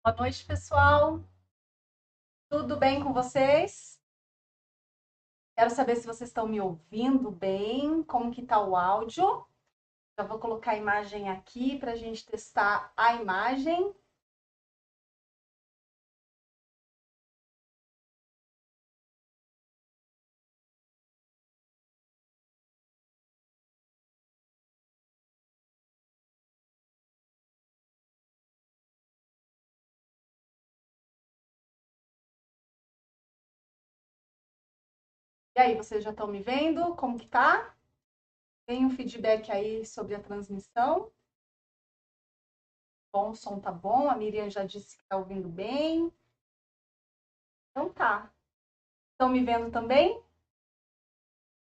Boa noite, pessoal. Tudo bem com vocês? Quero saber se vocês estão me ouvindo bem, como que tá o áudio. Já vou colocar a imagem aqui para a gente testar a imagem. E aí, vocês já estão me vendo? Como que tá? Tem um feedback aí sobre a transmissão? Bom, o som tá bom. A Miriam já disse que tá ouvindo bem. Então tá. Estão me vendo também?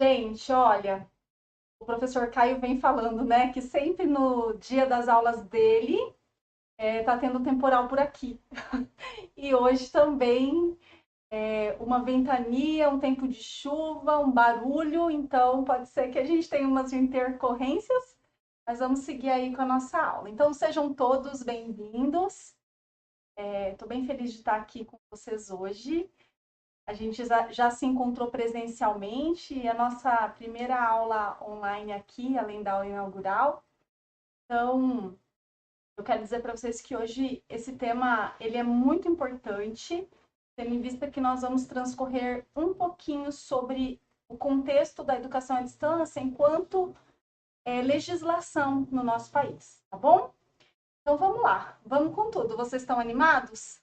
Gente, olha, o professor Caio vem falando, né, que sempre no dia das aulas dele tá tendo temporal por aqui. E hoje também uma ventania, um tempo de chuva, um barulho, então pode ser que a gente tenha umas intercorrências, mas vamos seguir aí com a nossa aula. Então sejam todos bem-vindos. Estou bem feliz de estar aqui com vocês hoje. A gente já se encontrou presencialmente e a nossa primeira aula online aqui, além da aula inaugural. Então, eu quero dizer para vocês que hoje esse tema ele é muito importante, tendo em vista que nós vamos transcorrer um pouquinho sobre o contexto da educação à distância enquanto legislação no nosso país, tá bom? Então vamos lá, vamos com tudo. Vocês estão animados?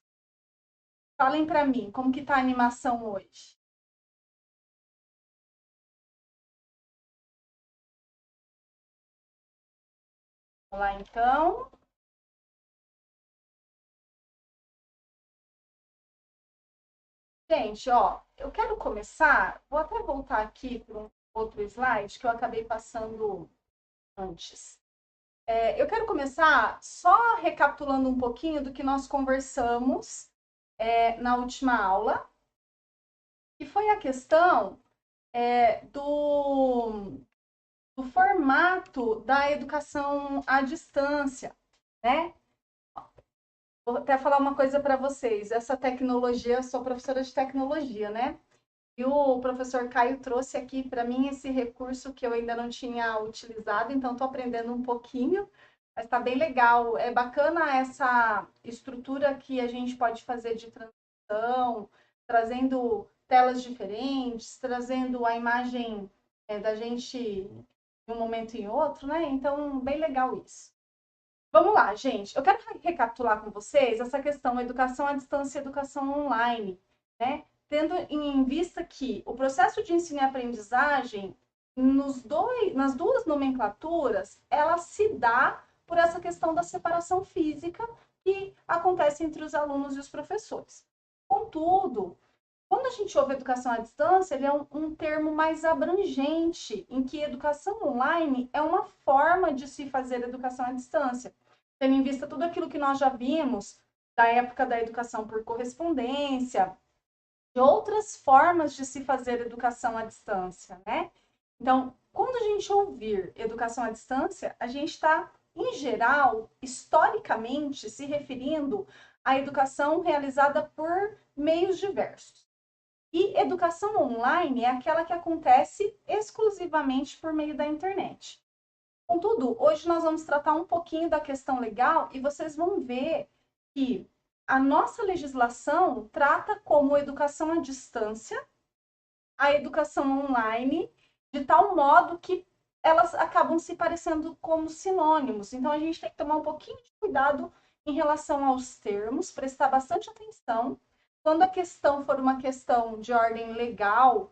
Falem para mim, como que tá a animação hoje? Vamos lá então. Gente, ó, eu quero começar, vou até voltar aqui para um outro slide que eu acabei passando antes. Eu quero começar só recapitulando um pouquinho do que nós conversamos na última aula, que foi a questão do formato da educação à distância, né? Vou até falar uma coisa para vocês. Essa tecnologia, eu sou professora de tecnologia, né? E o professor Caio trouxe aqui para mim esse recurso que eu ainda não tinha utilizado, então estou aprendendo um pouquinho, mas está bem legal. É bacana essa estrutura que a gente pode fazer de transição, trazendo telas diferentes, trazendo a imagem da gente de um momento em outro, né? Então, bem legal isso. Vamos lá, gente. Eu quero recapitular com vocês essa questão educação à distância e educação online, né? Tendo em vista que o processo de ensino e aprendizagem, nas duas nomenclaturas, ela se dá por essa questão da separação física que acontece entre os alunos e os professores. Contudo, quando a gente ouve educação à distância, ele é um termo mais abrangente, em que educação online é uma forma de se fazer educação à distância, tendo em vista tudo aquilo que nós já vimos da época da educação por correspondência, de outras formas de se fazer educação à distância, né? Então, quando a gente ouvir educação à distância, a gente está, em geral, historicamente, se referindo à educação realizada por meios diversos. E educação online é aquela que acontece exclusivamente por meio da internet. Contudo, hoje nós vamos tratar um pouquinho da questão legal e vocês vão ver que a nossa legislação trata como educação à distância a educação online, de tal modo que elas acabam se parecendo como sinônimos. Então a gente tem que tomar um pouquinho de cuidado em relação aos termos, prestar bastante atenção. Quando a questão for uma questão de ordem legal,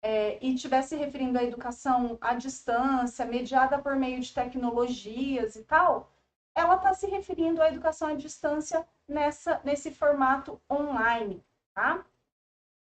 e estiver se referindo à educação à distância, mediada por meio de tecnologias e tal, ela está se referindo à educação à distância nesse formato online, tá?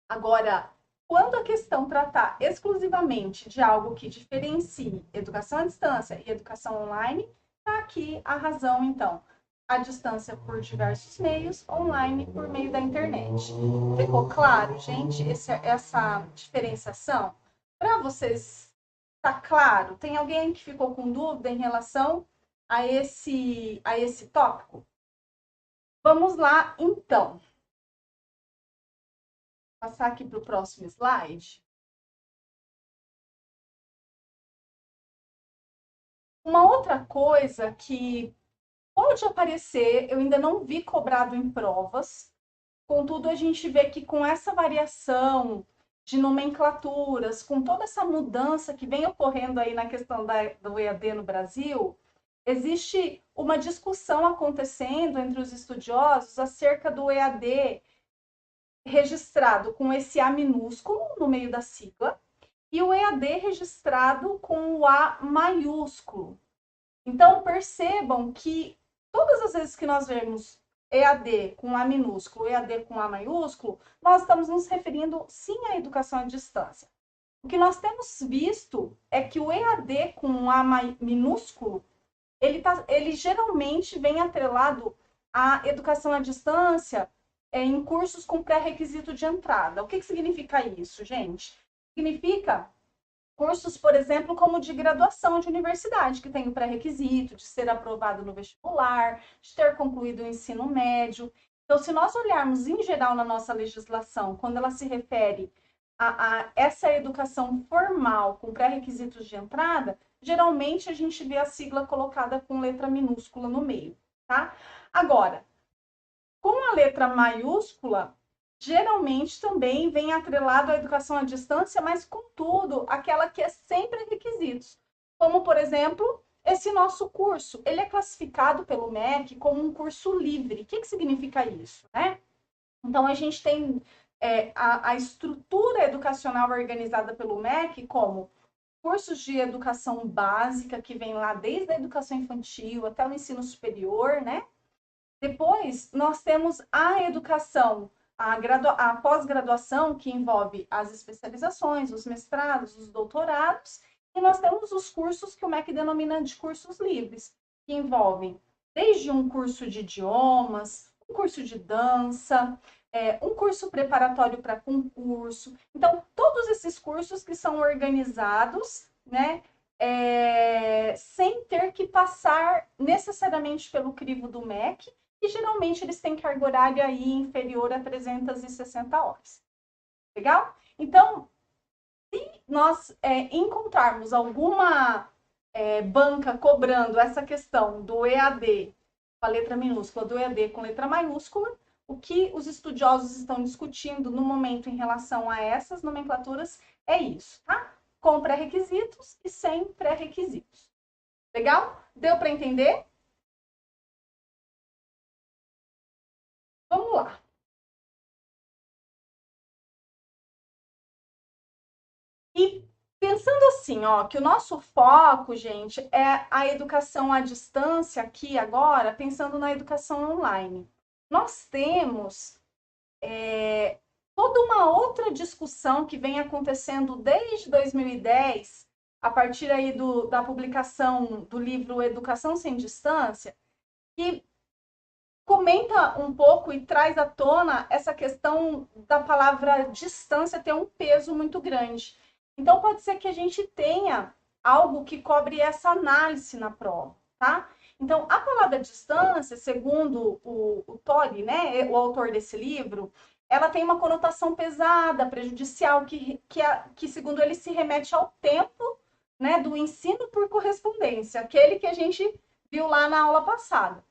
Agora, quando a questão tratar exclusivamente de algo que diferencie educação à distância e educação online, está aqui a razão, então. A distância por diversos meios, online por meio da internet. Ficou claro, gente, essa diferenciação? Para vocês, está claro? Tem alguém que ficou com dúvida em relação a esse tópico? Vamos lá, então. Vou passar aqui para o próximo slide. Uma outra coisa que pode aparecer, eu ainda não vi cobrado em provas, contudo, a gente vê que com essa variação de nomenclaturas, com toda essa mudança que vem ocorrendo aí na questão do EAD no Brasil, existe uma discussão acontecendo entre os estudiosos acerca do EAD registrado com esse A minúsculo no meio da sigla e o EAD registrado com o A maiúsculo. Então, percebam que todas as vezes que nós vemos EAD com A minúsculo, EAD com A maiúsculo, nós estamos nos referindo sim à educação à distância. O que nós temos visto é que o EAD com A minúsculo, ele geralmente vem atrelado à educação à distância em cursos com pré-requisito de entrada. O que significa isso, gente? Significa cursos, por exemplo, como de graduação de universidade, que tem o pré-requisito de ser aprovado no vestibular, de ter concluído o ensino médio. Então, se nós olharmos em geral na nossa legislação, quando ela se refere a essa educação formal com pré-requisitos de entrada, geralmente a gente vê a sigla colocada com letra minúscula no meio, tá? Agora, com a letra maiúscula, geralmente também vem atrelado à educação à distância, mas contudo, aquela que é sempre requisitos. Como, por exemplo, esse nosso curso, ele é classificado pelo MEC como um curso livre. O que significa isso, né? Então, a gente tem a estrutura educacional organizada pelo MEC como cursos de educação básica, que vem lá desde a educação infantil até o ensino superior, né? Depois, nós temos a educação, a pós-graduação, que envolve as especializações, os mestrados, os doutorados, e nós temos os cursos que o MEC denomina de cursos livres, que envolvem desde um curso de idiomas, um curso de dança, um curso preparatório para concurso. Então, todos esses cursos que são organizados, né, sem ter que passar necessariamente pelo crivo do MEC, e geralmente eles têm carga horária aí inferior a 360 horas. Legal? Então, se nós encontrarmos alguma banca cobrando essa questão do EAD com a letra minúscula, do EAD com letra maiúscula, o que os estudiosos estão discutindo no momento em relação a essas nomenclaturas é isso, tá? Com pré-requisitos e sem pré-requisitos. Legal? Deu para entender? Vamos lá. E pensando assim, ó, que o nosso foco, gente, é a educação à distância aqui agora, pensando na educação online. Nós temos toda uma outra discussão que vem acontecendo desde 2010, a partir aí da publicação do livro Educação Sem Distância, que comenta um pouco e traz à tona essa questão da palavra distância ter um peso muito grande. Então, pode ser que a gente tenha algo que cobre essa análise na prova, tá? Então, a palavra distância, segundo o Todd, né, o autor desse livro, ela tem uma conotação pesada, prejudicial, que segundo ele, se remete ao tempo, né, do ensino por correspondência, aquele que a gente viu lá na aula passada.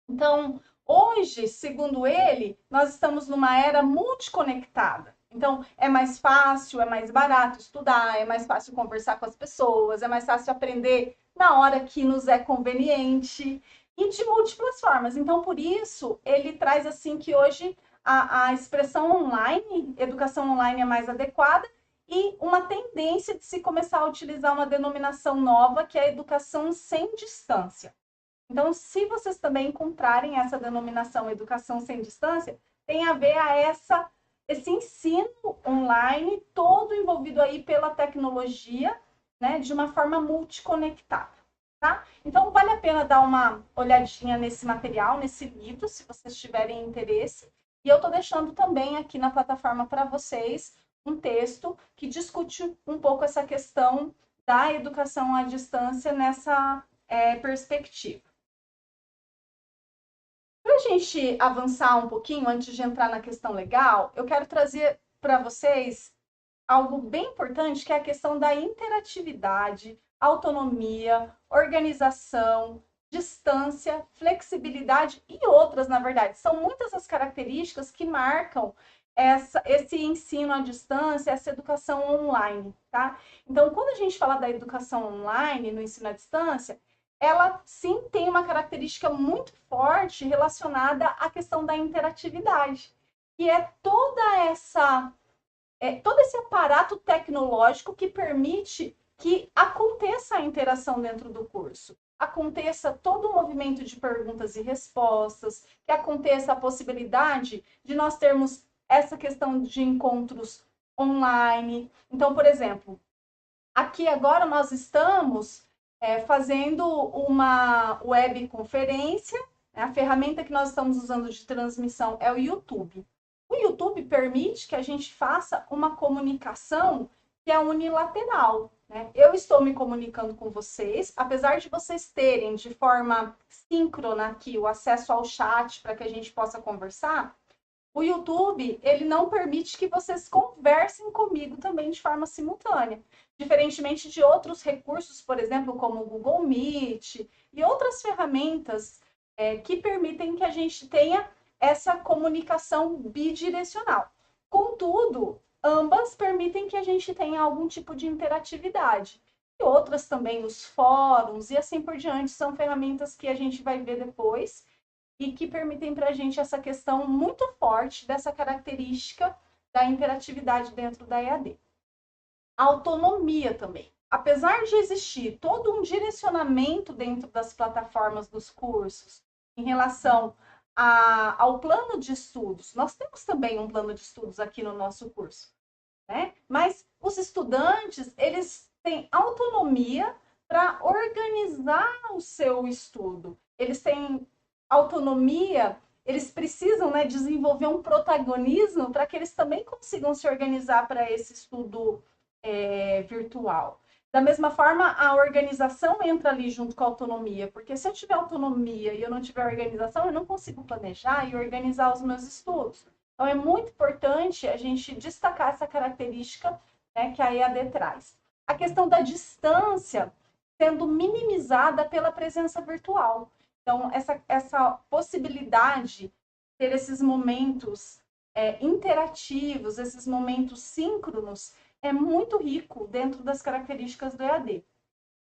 Então, hoje, segundo ele, nós estamos numa era multiconectada. Então, é mais fácil, é mais barato estudar, é mais fácil conversar com as pessoas, é mais fácil aprender na hora que nos é conveniente e de múltiplas formas. Então, por isso, ele traz assim que hoje a expressão online, educação online é mais adequada e uma tendência de se começar a utilizar uma denominação nova que é a educação sem distância. Então, se vocês também encontrarem essa denominação educação sem distância, tem a ver esse ensino online todo envolvido aí pela tecnologia, né, de uma forma multiconectada, tá? Então, vale a pena dar uma olhadinha nesse material, nesse livro, se vocês tiverem interesse. E eu estou deixando também aqui na plataforma para vocês um texto que discute um pouco essa questão da educação à distância nessa perspectiva. Para a gente avançar um pouquinho, antes de entrar na questão legal, eu quero trazer para vocês algo bem importante, que é a questão da interatividade, autonomia, organização, distância, flexibilidade e outras, na verdade. São muitas as características que marcam esse ensino à distância, essa educação online, tá? Então, quando a gente fala da educação online, no ensino à distância, ela sim tem uma característica muito forte relacionada à questão da interatividade, que é todo esse aparato tecnológico que permite que aconteça a interação dentro do curso, aconteça todo o movimento de perguntas e respostas, que aconteça a possibilidade de nós termos essa questão de encontros online. Então, por exemplo, aqui agora nós estamos fazendo uma webconferência, né? A ferramenta que nós estamos usando de transmissão é o YouTube. O YouTube permite que a gente faça uma comunicação que é unilateral, né? Eu estou me comunicando com vocês, apesar de vocês terem de forma síncrona aqui o acesso ao chat para que a gente possa conversar, o YouTube, ele não permite que vocês conversem comigo também de forma simultânea. Diferentemente de outros recursos, por exemplo, como o Google Meet e outras ferramentas que permitem que a gente tenha essa comunicação bidirecional. Contudo, ambas permitem que a gente tenha algum tipo de interatividade. E outras também, os fóruns e assim por diante, são ferramentas que a gente vai ver depois e que permitem para a gente essa questão muito forte dessa característica da interatividade dentro da EAD. A autonomia também. Apesar de existir todo um direcionamento dentro das plataformas dos cursos em relação ao plano de estudos, nós temos também um plano de estudos aqui no nosso curso, né? Mas os estudantes, eles têm autonomia para organizar o seu estudo. Eles têm autonomia, eles precisam, né, desenvolver um protagonismo para que eles também consigam se organizar para esse estudo virtual. Da mesma forma, a organização entra ali junto com a autonomia, porque se eu tiver autonomia e eu não tiver organização, eu não consigo planejar e organizar os meus estudos. Então, é muito importante a gente destacar essa característica, né, que a EAD traz. A questão da distância sendo minimizada pela presença virtual. Então, essa possibilidade de ter esses momentos interativos, esses momentos síncronos, é muito rico dentro das características do EAD.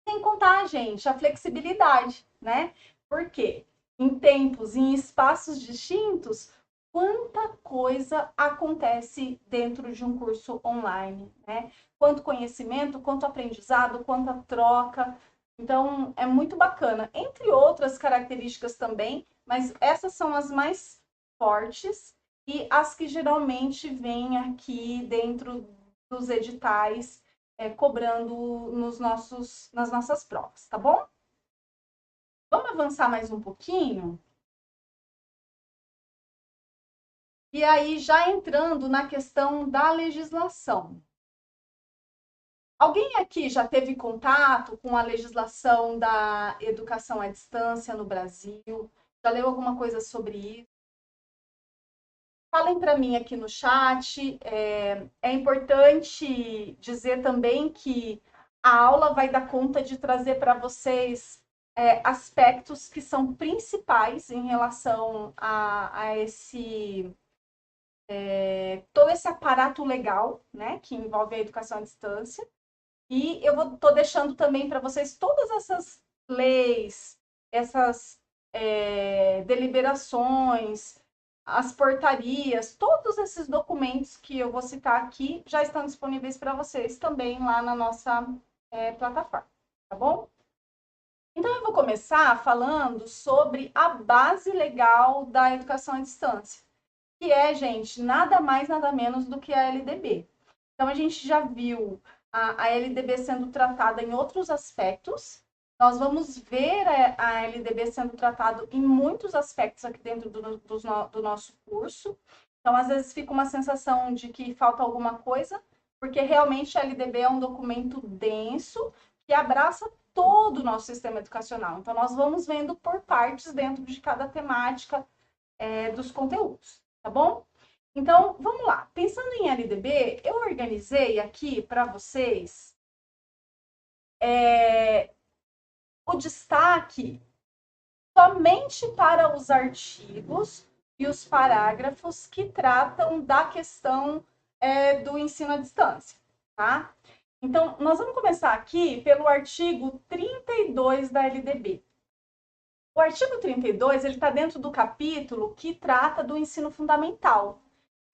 Sem contar, gente, a flexibilidade, né? Porque em tempos, em espaços distintos, quanta coisa acontece dentro de um curso online, né? Quanto conhecimento, quanto aprendizado, quanta troca. Então, é muito bacana. Entre outras características também, mas essas são as mais fortes e as que geralmente vêm aqui dentro dos editais cobrando nas nossas provas, tá bom? Vamos avançar mais um pouquinho? E aí, já entrando na questão da legislação. Alguém aqui já teve contato com a legislação da educação à distância no Brasil? Já leu alguma coisa sobre isso? Falem para mim aqui no chat. É importante dizer também que a aula vai dar conta de trazer para vocês aspectos que são principais em relação a esse todo esse aparato legal, né, que envolve a educação à distância. E eu estou deixando também para vocês todas essas leis, essas deliberações, as portarias, todos esses documentos que eu vou citar aqui já estão disponíveis para vocês também lá na nossa plataforma, tá bom? Então, eu vou começar falando sobre a base legal da educação à distância, que é, gente, nada mais, nada menos do que a LDB. Então, a gente já viu a LDB sendo tratada em outros aspectos. Nós vamos ver a LDB sendo tratado em muitos aspectos aqui dentro do nosso curso. Então, às vezes, fica uma sensação de que falta alguma coisa, porque realmente a LDB é um documento denso que abraça todo o nosso sistema educacional. Então, nós vamos vendo por partes dentro de cada temática dos conteúdos, tá bom? Então, vamos lá. Pensando em LDB, eu organizei aqui para vocês o destaque somente para os artigos e os parágrafos que tratam da questão do ensino à distância, tá? Então, nós vamos começar aqui pelo artigo 32 da LDB. O artigo 32, ele está dentro do capítulo que trata do ensino fundamental.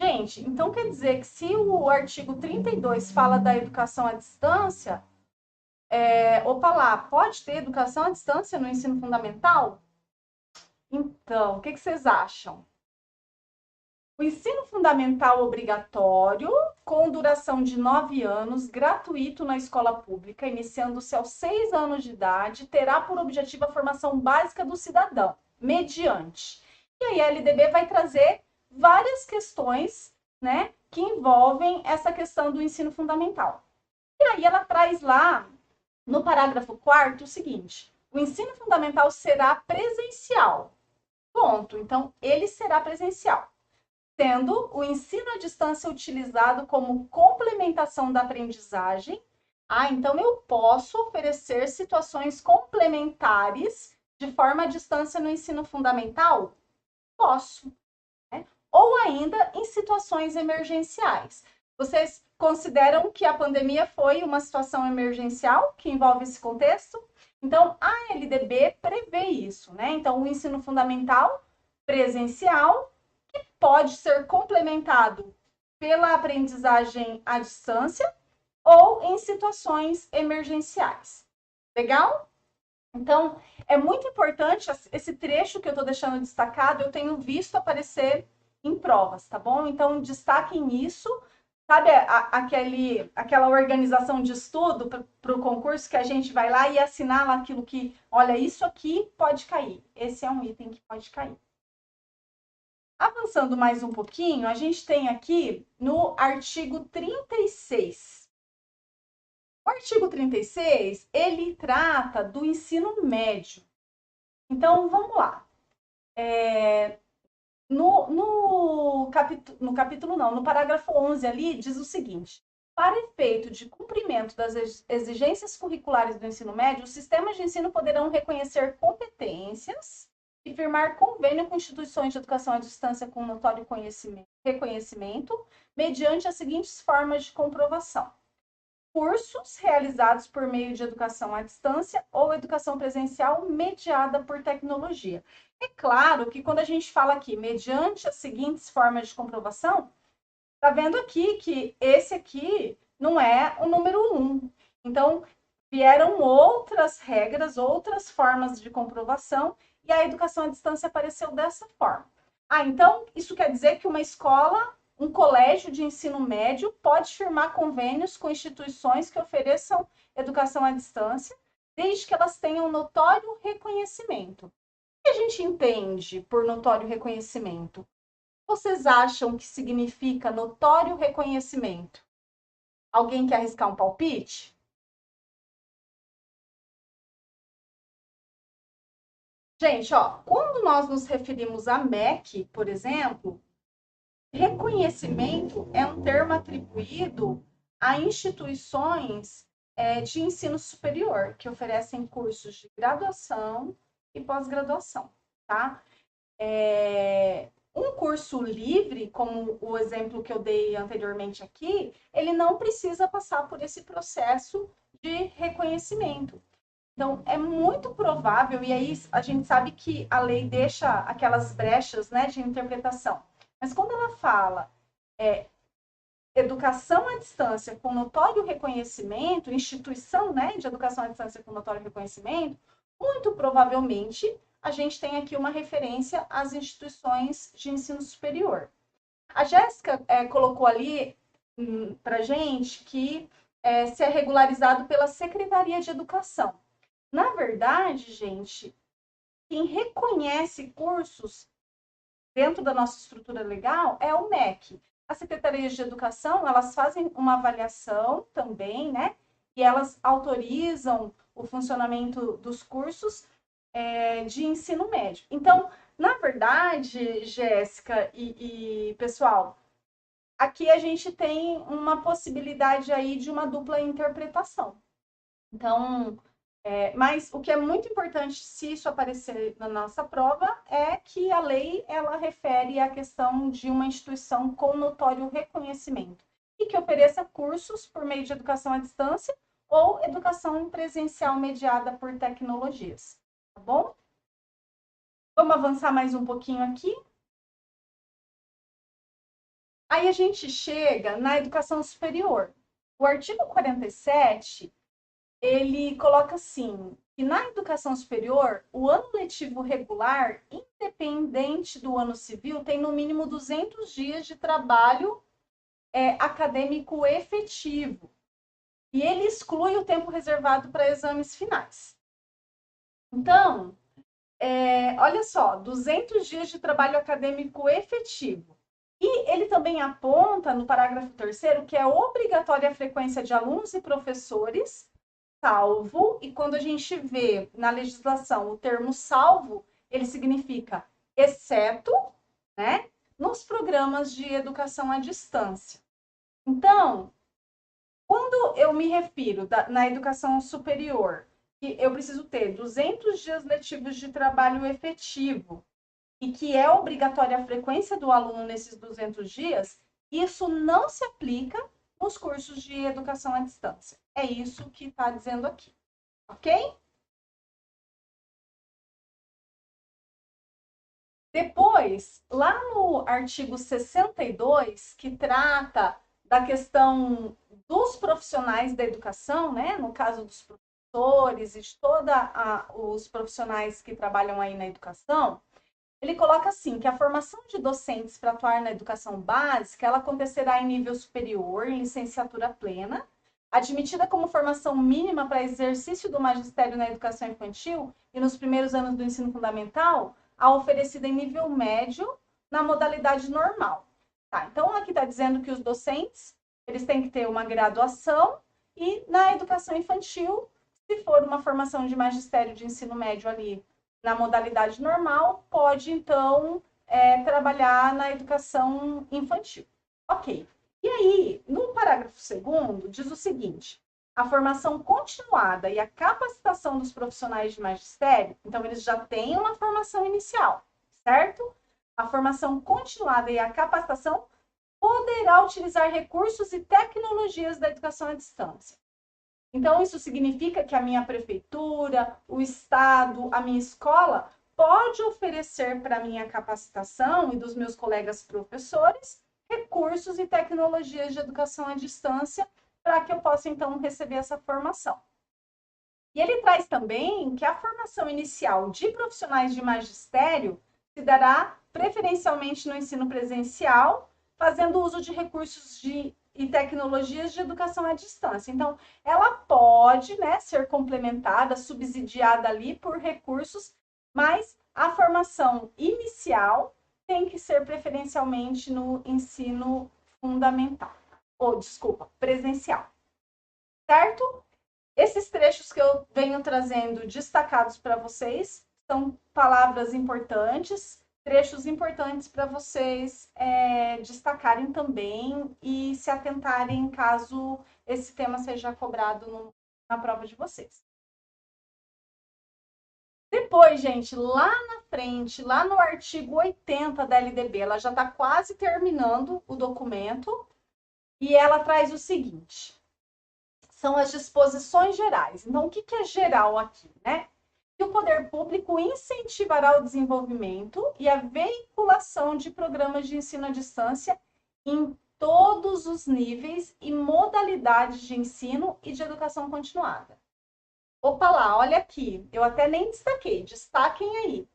Gente, então quer dizer que se o artigo 32 fala da educação à distância, opa lá, pode ter educação à distância no ensino fundamental? Então, o que vocês acham? O ensino fundamental obrigatório, com duração de 9 anos, gratuito na escola pública, iniciando-se aos 6 anos de idade, terá por objetivo a formação básica do cidadão, mediante. E aí a LDB vai trazer várias questões, né, que envolvem essa questão do ensino fundamental. E aí ela traz lá, no parágrafo 4º, o seguinte: o ensino fundamental será presencial. Ponto. Então, ele será presencial, sendo o ensino à distância utilizado como complementação da aprendizagem. Então eu posso oferecer situações complementares de forma à distância no ensino fundamental? Posso. Né? Ou ainda em situações emergenciais. Vocês consideram que a pandemia foi uma situação emergencial que envolve esse contexto? Então, a LDB prevê isso, né? Então, o ensino fundamental presencial, que pode ser complementado pela aprendizagem à distância ou em situações emergenciais. Legal? Então, é muito importante esse trecho que eu estou deixando destacado, eu tenho visto aparecer em provas, tá bom? Então, destaquem isso. Sabe aquela organização de estudo para o concurso que a gente vai lá e assinala aquilo que, olha, isso aqui pode cair. Esse é um item que pode cair. Avançando mais um pouquinho, a gente tem aqui no artigo 36. O artigo 36, ele trata do ensino médio. Então, vamos lá. No capítulo não, no parágrafo 11 ali, diz o seguinte: para efeito de cumprimento das exigências curriculares do ensino médio, os sistemas de ensino poderão reconhecer competências e firmar convênio com instituições de educação à distância com notório reconhecimento, mediante as seguintes formas de comprovação: cursos realizados por meio de educação à distância ou educação presencial mediada por tecnologia. É claro que quando a gente fala aqui, mediante as seguintes formas de comprovação, tá vendo aqui que esse aqui não é o número 1. Então, vieram outras regras, outras formas de comprovação, e a educação à distância apareceu dessa forma. Então, isso quer dizer que uma escola, um colégio de ensino médio pode firmar convênios com instituições que ofereçam educação à distância, desde que elas tenham notório reconhecimento. O que a gente entende por notório reconhecimento? Vocês acham que significa notório reconhecimento? Alguém quer arriscar um palpite? Gente, quando nós nos referimos a MEC, por exemplo, reconhecimento é um termo atribuído a instituições de ensino superior, que oferecem cursos de graduação e pós-graduação, tá? Um curso livre, como o exemplo que eu dei anteriormente aqui, ele não precisa passar por esse processo de reconhecimento. Então, é muito provável, e aí a gente sabe que a lei deixa aquelas brechas, né, de interpretação. Mas quando ela fala educação à distância com notório reconhecimento, instituição, né, de educação à distância com notório reconhecimento, muito provavelmente a gente tem aqui uma referência às instituições de ensino superior. A Jéssica colocou ali para gente que se é regularizado pela Secretaria de Educação. Na verdade, gente, quem reconhece cursos dentro da nossa estrutura legal é o MEC. As secretarias de educação, elas fazem uma avaliação também, né? E elas autorizam o funcionamento dos cursos de ensino médio. Então, Na verdade, Jéssica e pessoal, aqui a gente tem uma possibilidade aí de uma dupla interpretação. Então, mas o que é muito importante, se isso aparecer na nossa prova, é que a lei ela refere à questão de uma instituição com notório reconhecimento e que ofereça cursos por meio de educação à distância ou educação presencial mediada por tecnologias, tá bom? Vamos avançar mais um pouquinho aqui. Aí a gente chega na educação superior. O artigo 47, ele coloca assim, que na educação superior, o ano letivo regular, independente do ano civil, tem no mínimo 200 dias de trabalho acadêmico efetivo. E ele exclui o tempo reservado para exames finais. Então, olha só, 200 dias de trabalho acadêmico efetivo. E ele também aponta no parágrafo 3º que é obrigatória a frequência de alunos e professores, salvo, e quando a gente vê na legislação o termo salvo, ele significa exceto, né, nos programas de educação à distância. Então, quando eu me refiro na educação superior, que eu preciso ter 200 dias letivos de trabalho efetivo e que é obrigatória a frequência do aluno nesses 200 dias, isso não se aplica nos cursos de educação à distância. É isso que está dizendo aqui, ok? Depois, lá no artigo 62, que trata da questão dos profissionais da educação, né? No caso dos professores e de todos os profissionais que trabalham aí na educação, ele coloca assim, que a formação de docentes para atuar na educação básica, ela acontecerá em nível superior, em licenciatura plena, admitida como formação mínima para exercício do magistério na educação infantil e nos primeiros anos do ensino fundamental, a oferecida em nível médio na modalidade normal. Tá, então, aqui está dizendo que os docentes, eles têm que ter uma graduação e na educação infantil, se for uma formação de magistério de ensino médio ali na modalidade normal, pode, então, trabalhar na educação infantil. Ok. E aí, no parágrafo 2º, diz o seguinte: a formação continuada e a capacitação dos profissionais de magistério, então, eles já têm uma formação inicial, certo? A formação continuada e a capacitação poderá utilizar recursos e tecnologias da educação à distância. Então, isso significa que a minha prefeitura, o Estado, a minha escola pode oferecer para a minha capacitação e dos meus colegas professores recursos e tecnologias de educação à distância para que eu possa, então, receber essa formação. E ele traz também que a formação inicial de profissionais de magistério se dará preferencialmente no ensino presencial, fazendo uso de recursos e tecnologias de educação à distância. Então, ela pode, né, ser complementada, subsidiada ali por recursos, mas a formação inicial tem que ser preferencialmente no ensino fundamental, ou desculpa, presencial. Certo? Esses trechos que eu venho trazendo destacados para vocês são palavras importantes, trechos importantes para vocês destacarem também e se atentarem caso esse tema seja cobrado na prova de vocês. Depois, gente, lá na frente, lá no artigo 80 da LDB, ela já está quase terminando o documento e ela traz o seguinte: são as disposições gerais. Então, o que é geral aqui, né? Que o poder público incentivará o desenvolvimento e a veiculação de programas de ensino à distância em todos os níveis e modalidades de ensino e de educação continuada. Opa lá, olha aqui, eu até nem destaquei, destaquem aí.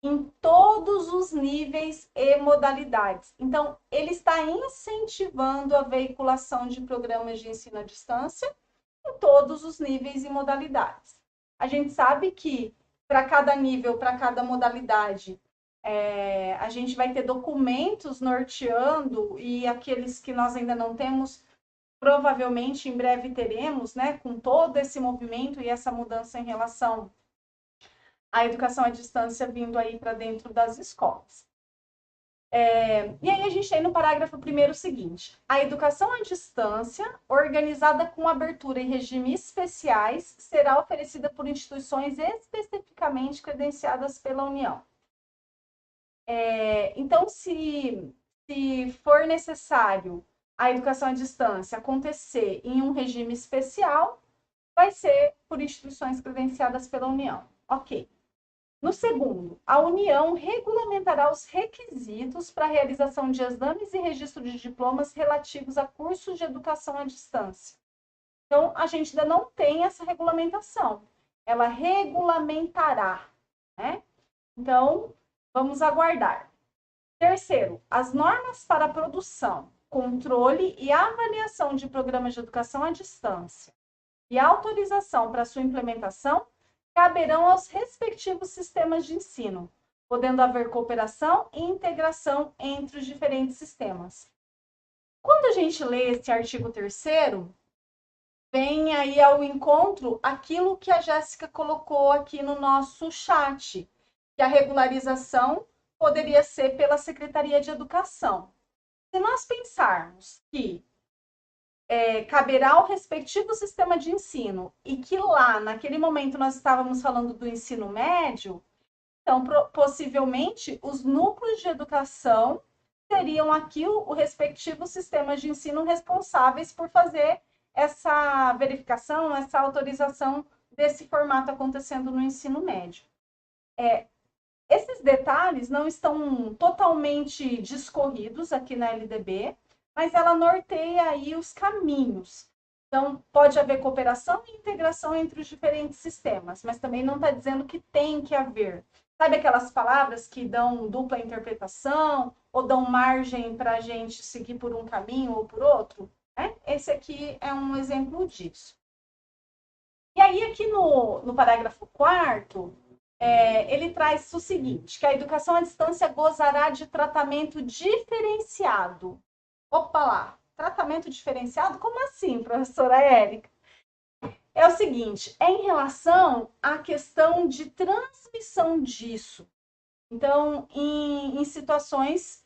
Em todos os níveis e modalidades. Então, ele está incentivando a veiculação de programas de ensino à distância em todos os níveis e modalidades. A gente sabe que para cada nível, para cada modalidade, a gente vai ter documentos norteando e aqueles que nós ainda não temos, provavelmente em breve teremos, né, com todo esse movimento e essa mudança em relação a educação à distância vindo aí para dentro das escolas. E aí a gente tem no parágrafo 1º o seguinte: a educação à distância, organizada com abertura em regimes especiais, será oferecida por instituições especificamente credenciadas pela União. Então, se for necessário a educação à distância acontecer em um regime especial, vai ser por instituições credenciadas pela União. Ok. No segundo, a União regulamentará os requisitos para a realização de exames e registro de diplomas relativos a cursos de educação à distância. Então, a gente ainda não tem essa regulamentação. Ela regulamentará, né? Então, vamos aguardar. Terceiro, as normas para a produção, controle e avaliação de programas de educação à distância e autorização para sua implementação caberão aos respectivos sistemas de ensino, podendo haver cooperação e integração entre os diferentes sistemas. Quando a gente lê esse artigo 3º, vem aí ao encontro aquilo que a Jéssica colocou aqui no nosso chat, que a regularização poderia ser pela Secretaria de Educação. Se nós pensarmos que caberá ao respectivo sistema de ensino e que lá, naquele momento, nós estávamos falando do ensino médio, então, possivelmente, os núcleos de educação seriam aqui o respectivo sistema de ensino responsáveis por fazer essa verificação, essa autorização desse formato acontecendo no ensino médio. Esses detalhes não estão totalmente discorridos aqui na LDB, mas ela norteia aí os caminhos. Então, pode haver cooperação e integração entre os diferentes sistemas, mas também não está dizendo que tem que haver. Sabe aquelas palavras que dão dupla interpretação ou dão margem para a gente seguir por um caminho ou por outro? Esse aqui é um exemplo disso. E aí, aqui no parágrafo 4º, ele traz o seguinte, que a educação à distância gozará de tratamento diferenciado. Opa lá, tratamento diferenciado? Como assim, professora Érica? É o seguinte, é em relação à questão de transmissão disso. Então, em situações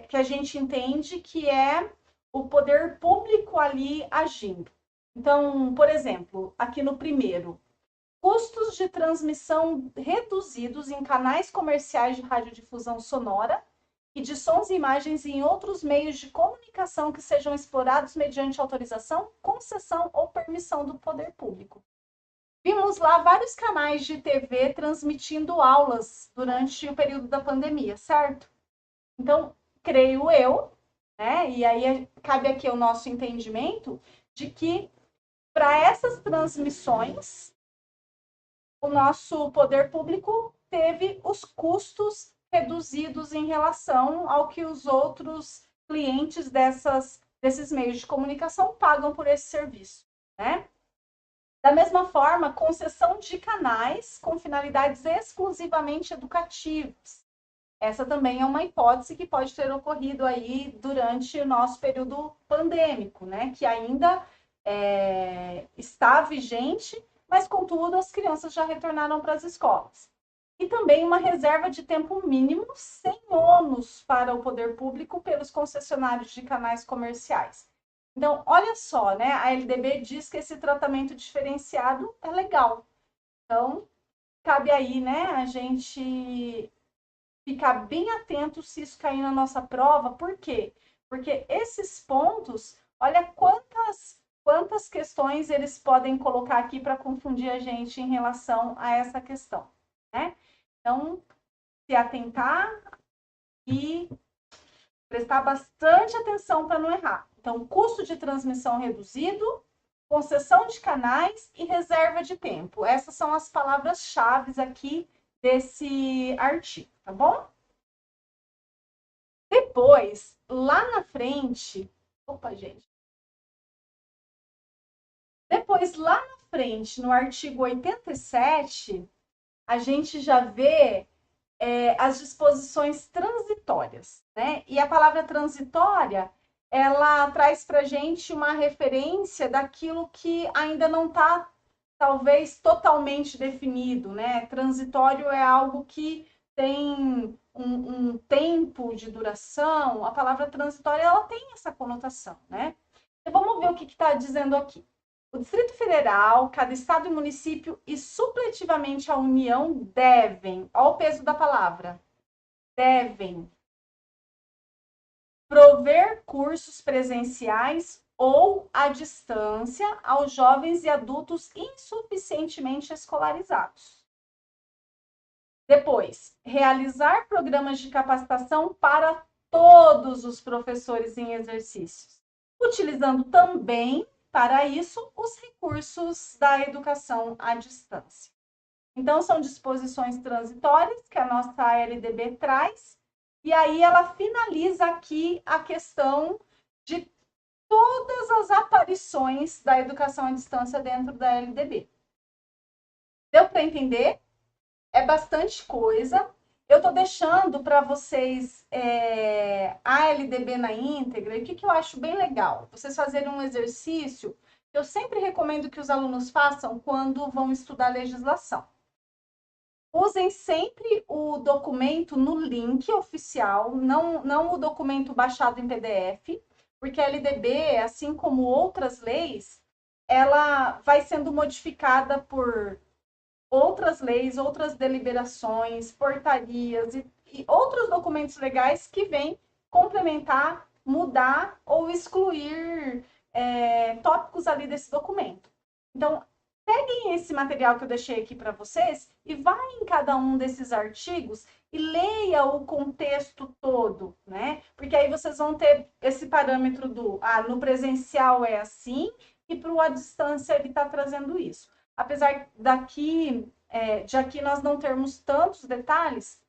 que a gente entende que é o poder público ali agindo. Então, por exemplo, aqui no 1º, custos de transmissão reduzidos em canais comerciais de radiodifusão sonora e de sons e imagens em outros meios de comunicação que sejam explorados mediante autorização, concessão ou permissão do poder público. Vimos lá vários canais de TV transmitindo aulas durante o período da pandemia, certo? Então, creio eu, né? E aí cabe aqui o nosso entendimento de que para essas transmissões, o nosso poder público teve os custos reduzidos em relação ao que os outros clientes desses meios de comunicação pagam por esse serviço, né? Da mesma forma, concessão de canais com finalidades exclusivamente educativas. Essa também é uma hipótese que pode ter ocorrido aí durante o nosso período pandêmico, né? Que ainda está vigente, mas, contudo, as crianças já retornaram para as escolas. E também uma reserva de tempo mínimo sem ônus para o poder público pelos concessionários de canais comerciais. Então, olha só, né? A LDB diz que esse tratamento diferenciado é legal. Então, cabe aí, né, a gente ficar bem atento se isso cair na nossa prova. Por quê? Porque esses pontos, olha quantas questões eles podem colocar aqui para confundir a gente em relação a essa questão, né? Então, se atentar e prestar bastante atenção para não errar. Então, custo de transmissão reduzido, concessão de canais e reserva de tempo. Essas são as palavras-chave aqui desse artigo, tá bom? Depois, lá na frente... Opa, gente. Depois, lá na frente, no artigo 87, a gente já vê as disposições transitórias, né? E a palavra transitória, ela traz para a gente uma referência daquilo que ainda não está talvez totalmente definido, né? Transitório é algo que tem um tempo de duração. A palavra transitória, ela tem essa conotação, né? Então, vamos ver o que está dizendo aqui. O Distrito Federal, cada estado e município e supletivamente a União devem, olha o peso da palavra, devem prover cursos presenciais ou à distância aos jovens e adultos insuficientemente escolarizados. Depois, realizar programas de capacitação para todos os professores em exercícios, utilizando também, para isso, os recursos da educação à distância. Então, são disposições transitórias que a nossa LDB traz, e aí ela finaliza aqui a questão de todas as aparições da educação à distância dentro da LDB. Deu para entender? É bastante coisa. Eu estou deixando para vocês a LDB na íntegra. E o que eu acho bem legal? Vocês fazerem um exercício que eu sempre recomendo que os alunos façam quando vão estudar legislação. Usem sempre o documento no link oficial, não o documento baixado em PDF, porque a LDB, assim como outras leis, ela vai sendo modificada por outras leis, outras deliberações, portarias e outros documentos legais que vêm complementar, mudar ou excluir tópicos ali desse documento. Então, peguem esse material que eu deixei aqui para vocês e vá em cada um desses artigos e leia o contexto todo, né? Porque aí vocês vão ter esse parâmetro do no presencial é assim e para o à distância ele está trazendo isso. Apesar de aqui nós não termos tantos detalhes,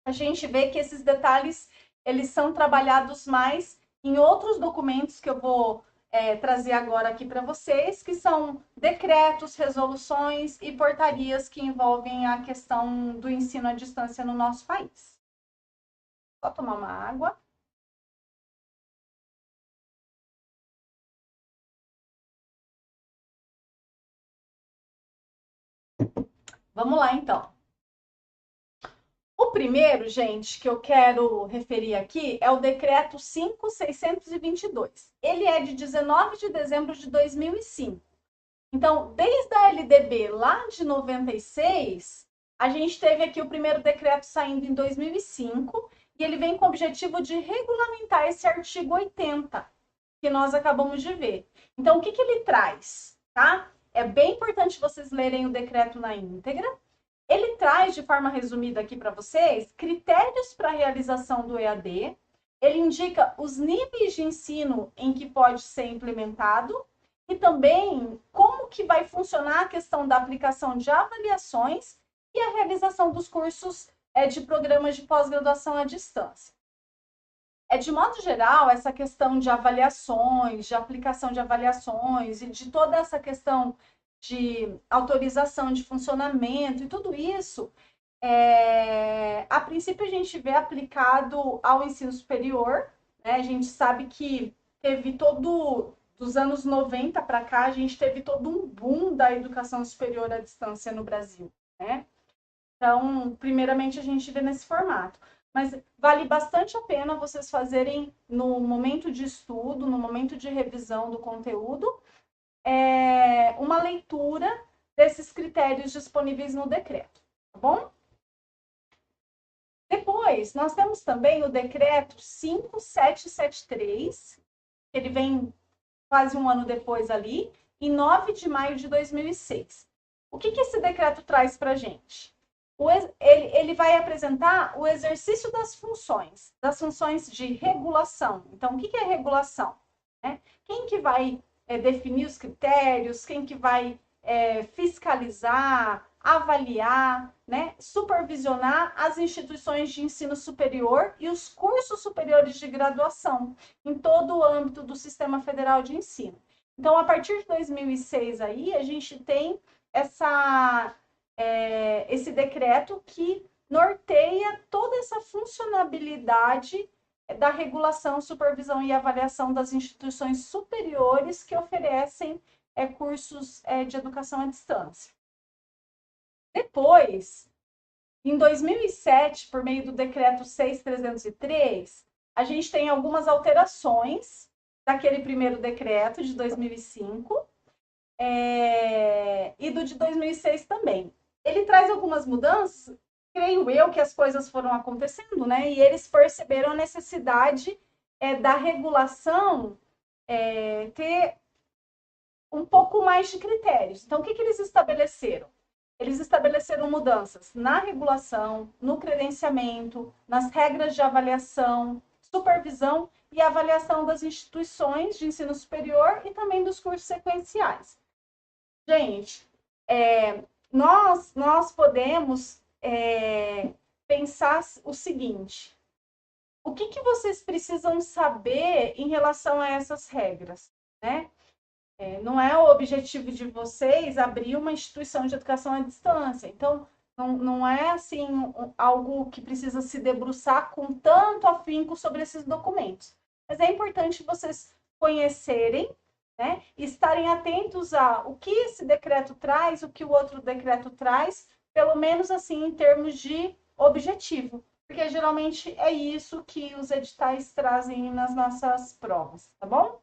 a gente vê que esses detalhes eles são trabalhados mais em outros documentos que eu vou trazer agora aqui para vocês, que são decretos, resoluções e portarias que envolvem a questão do ensino à distância no nosso país. Só tomar uma água. Vamos lá, então. O primeiro, gente, que eu quero referir aqui é o Decreto 5.622. Ele é de 19 de dezembro de 2005. Então, desde a LDB lá de 96, a gente teve aqui o primeiro decreto saindo em 2005 e ele vem com o objetivo de regulamentar esse artigo 80 que nós acabamos de ver. Então, o que ele traz, tá? É bem importante vocês lerem o decreto na íntegra. Ele traz, de forma resumida aqui para vocês, critérios para a realização do EAD. Ele indica os níveis de ensino em que pode ser implementado e também como que vai funcionar a questão da aplicação de avaliações e a realização dos cursos de programas de pós-graduação à distância. De modo geral, essa questão de avaliações, de aplicação de avaliações e de toda essa questão de autorização de funcionamento e tudo isso, a princípio a gente vê aplicado ao ensino superior, né? A gente sabe que teve dos anos 90 para cá, a gente teve todo um boom da educação superior à distância no Brasil, né? Então, primeiramente a gente vê nesse formato. Mas vale bastante a pena vocês fazerem no momento de estudo, no momento de revisão do conteúdo, uma leitura desses critérios disponíveis no decreto, tá bom? Depois, nós temos também o decreto 5.773, que ele vem quase um ano depois ali, em 9 de maio de 2006. O que esse decreto traz para a gente? Ele vai apresentar o exercício das funções de regulação. Então, o que é regulação? Quem que vai definir os critérios, quem que vai fiscalizar, avaliar, né, supervisionar as instituições de ensino superior e os cursos superiores de graduação em todo o âmbito do Sistema Federal de Ensino. Então, a partir de 2006 aí, a gente tem esse decreto que norteia toda essa funcionabilidade da regulação, supervisão e avaliação das instituições superiores que oferecem cursos de educação à distância. Depois, em 2007, por meio do decreto 6.303, a gente tem algumas alterações daquele primeiro decreto de 2005 e do de 2006 também. Ele traz algumas mudanças, creio eu que as coisas foram acontecendo, né? E eles perceberam a necessidade da regulação ter um pouco mais de critérios. Então, o que eles estabeleceram? Eles estabeleceram mudanças na regulação, no credenciamento, nas regras de avaliação, supervisão e avaliação das instituições de ensino superior e também dos cursos sequenciais. Gente, nós podemos pensar o seguinte: o que vocês precisam saber em relação a essas regras, né? Não é o objetivo de vocês abrir uma instituição de educação à distância. Então, não é assim algo que precisa se debruçar com tanto afinco sobre esses documentos. Mas é importante vocês conhecerem, né, e estarem atentos a o que esse decreto traz, o que o outro decreto traz, pelo menos assim em termos de objetivo. Porque geralmente é isso que os editais trazem nas nossas provas, tá bom?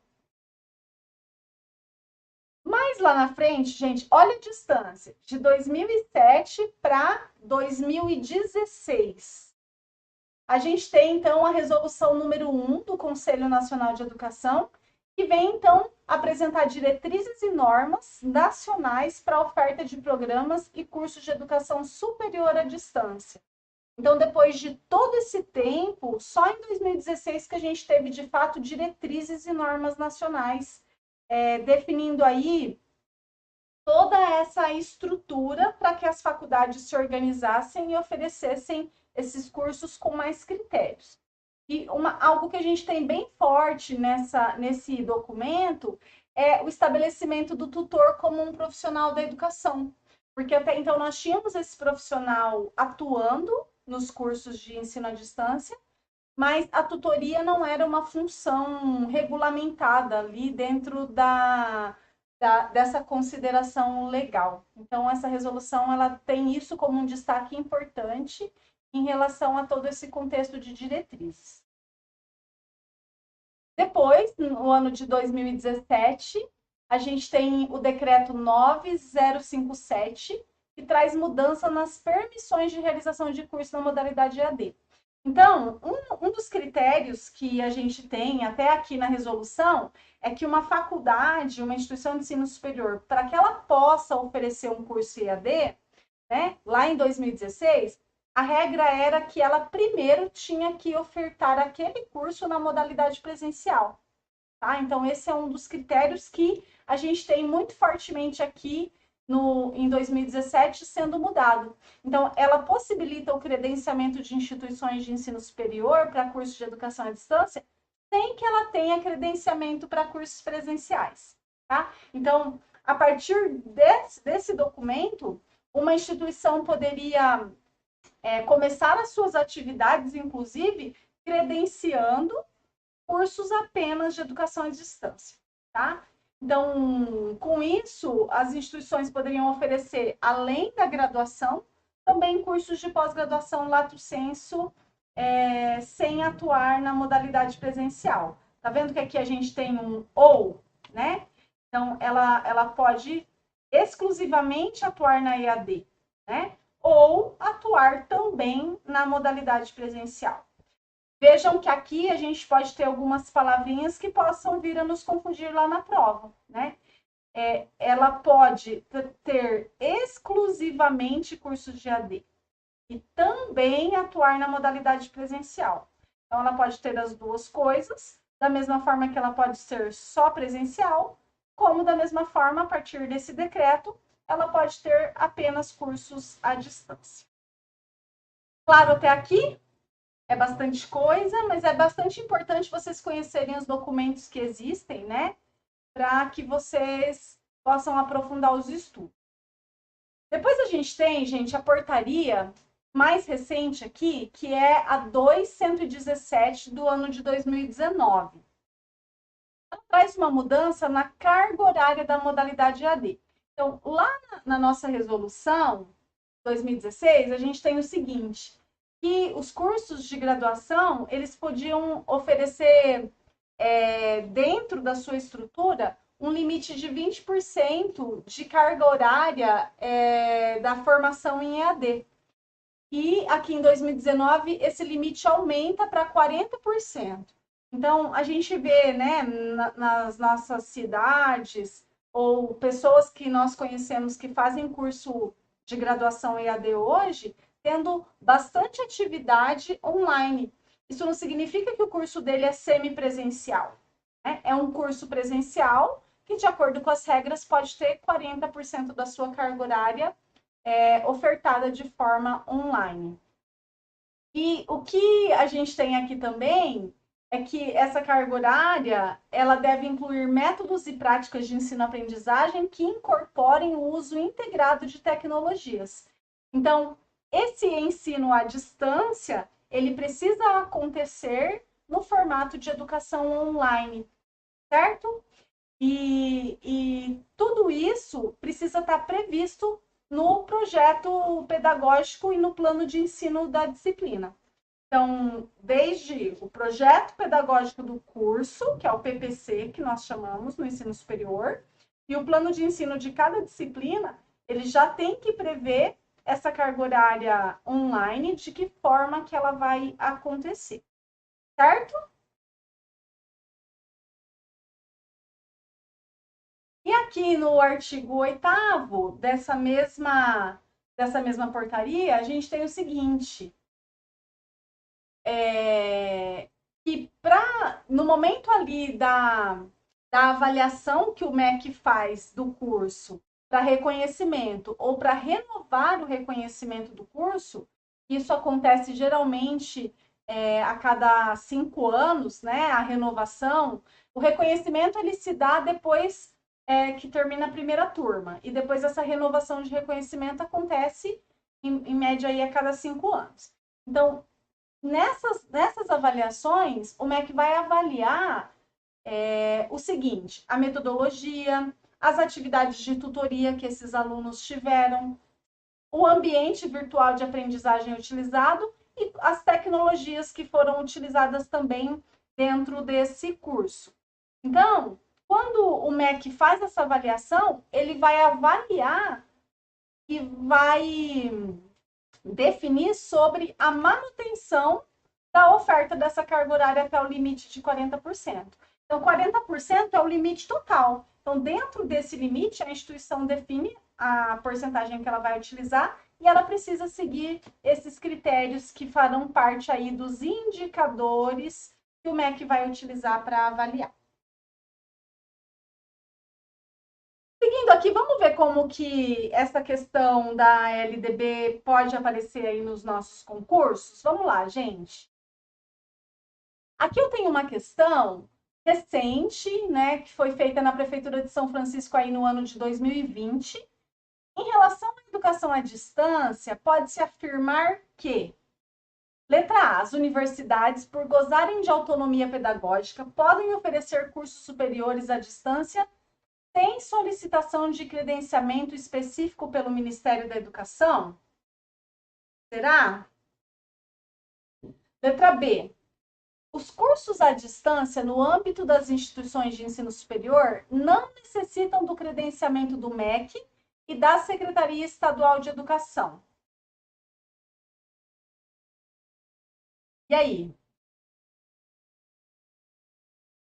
Mas lá na frente, gente, olha a distância, de 2007 para 2016. A gente tem, então, a resolução número 1 do Conselho Nacional de Educação, que vem, então, apresentar diretrizes e normas nacionais para a oferta de programas e cursos de educação superior à distância. Então, depois de todo esse tempo, só em 2016 que a gente teve, de fato, diretrizes e normas nacionais, definindo aí toda essa estrutura para que as faculdades se organizassem e oferecessem esses cursos com mais critérios. E algo que a gente tem bem forte nesse documento é o estabelecimento do tutor como um profissional da educação. Porque até então nós tínhamos esse profissional atuando nos cursos de ensino à distância, mas a tutoria não era uma função regulamentada ali dentro dessa consideração legal. Então, essa resolução ela tem isso como um destaque importante em relação a todo esse contexto de diretrizes. Depois, no ano de 2017, a gente tem o decreto 9057, que traz mudança nas permissões de realização de curso na modalidade EAD. Então, um dos critérios que a gente tem até aqui na resolução é que uma faculdade, uma instituição de ensino superior, para que ela possa oferecer um curso EAD, né, lá em 2016, a regra era que ela primeiro tinha que ofertar aquele curso na modalidade presencial. Tá? Então, esse é um dos critérios que a gente tem muito fortemente aqui em 2017 sendo mudado. Então, ela possibilita o credenciamento de instituições de ensino superior para cursos de educação à distância, sem que ela tenha credenciamento para cursos presenciais. Tá? Então, a partir desse documento, uma instituição poderia começar as suas atividades, inclusive, credenciando cursos apenas de educação à distância. Tá? Então, com isso, as instituições poderiam oferecer, além da graduação, também cursos de pós-graduação lato sensu, sem atuar na modalidade presencial. Tá vendo que aqui a gente tem um ou, né? Então, ela pode exclusivamente atuar na EAD, né? Ou atuar também na modalidade presencial. Vejam que aqui a gente pode ter algumas palavrinhas que possam vir a nos confundir lá na prova, né? Ela pode ter exclusivamente cursos de AD e também atuar na modalidade presencial. Então, ela pode ter as duas coisas, da mesma forma que ela pode ser só presencial, como da mesma forma, a partir desse decreto, ela pode ter apenas cursos à distância. Claro até aqui? É bastante coisa, mas é bastante importante vocês conhecerem os documentos que existem, né? Para que vocês possam aprofundar os estudos. Depois a gente tem, gente, a portaria mais recente aqui, que é a 2117 do ano de 2019. traz uma mudança na carga horária da modalidade EAD. Então, lá na nossa resolução 2016, a gente tem o seguinte, que os cursos de graduação, eles podiam oferecer, dentro da sua estrutura, um limite de 20% de carga horária da formação em EAD. E aqui em 2019, esse limite aumenta para 40%. Então, a gente vê, né, nas nossas cidades, ou pessoas que nós conhecemos que fazem curso de graduação EAD hoje, tendo bastante atividade online. Isso não significa que o curso dele é semipresencial, né? É um curso presencial que, de acordo com as regras, pode ter 40% da sua carga horária ofertada de forma online. E o que a gente tem aqui também é que essa carga horária, ela deve incluir métodos e práticas de ensino-aprendizagem que incorporem o uso integrado de tecnologias. Então, esse ensino à distância, ele precisa acontecer no formato de educação online, certo? E tudo isso precisa estar previsto no projeto pedagógico e no plano de ensino da disciplina. Então, desde o projeto pedagógico do curso, que é o PPC, que nós chamamos no ensino superior, e o plano de ensino de cada disciplina, ele já tem que prever essa carga horária online, de que forma que ela vai acontecer, certo? E aqui no artigo 8º dessa mesma portaria, a gente tem o seguinte, que no momento ali da avaliação que o MEC faz do curso para reconhecimento ou para renovar o reconhecimento do curso, isso acontece geralmente a cada 5 anos, né, a renovação, o reconhecimento ele se dá depois que termina a primeira turma, e depois essa renovação de reconhecimento acontece em média aí a cada 5 anos. Então, nessas avaliações, o MEC vai avaliar o seguinte, a metodologia, as atividades de tutoria que esses alunos tiveram, o ambiente virtual de aprendizagem utilizado e as tecnologias que foram utilizadas também dentro desse curso. Então, quando o MEC faz essa avaliação, ele vai avaliar e vai definir sobre a manutenção da oferta dessa carga horária até o limite de 40%. Então, 40% é o limite total. Então, dentro desse limite, a instituição define a porcentagem que ela vai utilizar e ela precisa seguir esses critérios que farão parte aí dos indicadores que o MEC vai utilizar para avaliar. Seguindo aqui, vamos ver como que essa questão da LDB pode aparecer aí nos nossos concursos? Vamos lá, gente. Aqui eu tenho uma questão recente, né, que foi feita na Prefeitura de São Francisco aí no ano de 2020. Em relação à educação à distância, pode-se afirmar que, letra A, as universidades, por gozarem de autonomia pedagógica, podem oferecer cursos superiores à distância sem solicitação de credenciamento específico pelo Ministério da Educação? Será? Letra B. Os cursos à distância no âmbito das instituições de ensino superior não necessitam do credenciamento do MEC e da Secretaria Estadual de Educação. E aí?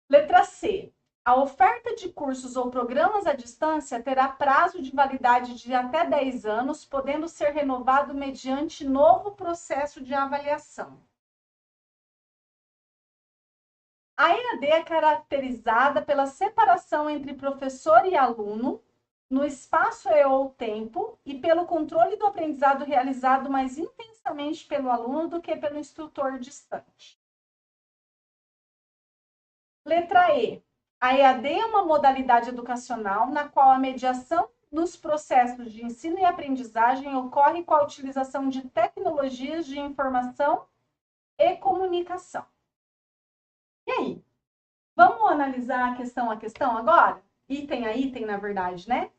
Letra C. A oferta de cursos ou programas à distância terá prazo de validade de até 10 anos, podendo ser renovado mediante novo processo de avaliação. A EAD é caracterizada pela separação entre professor e aluno no espaço e ou tempo e pelo controle do aprendizado realizado mais intensamente pelo aluno do que pelo instrutor distante. Letra E. A EAD é uma modalidade educacional na qual a mediação nos processos de ensino e aprendizagem ocorre com a utilização de tecnologias de informação e comunicação. E aí? Vamos Vamos analisar a questão agora? Item a item, na verdade, né?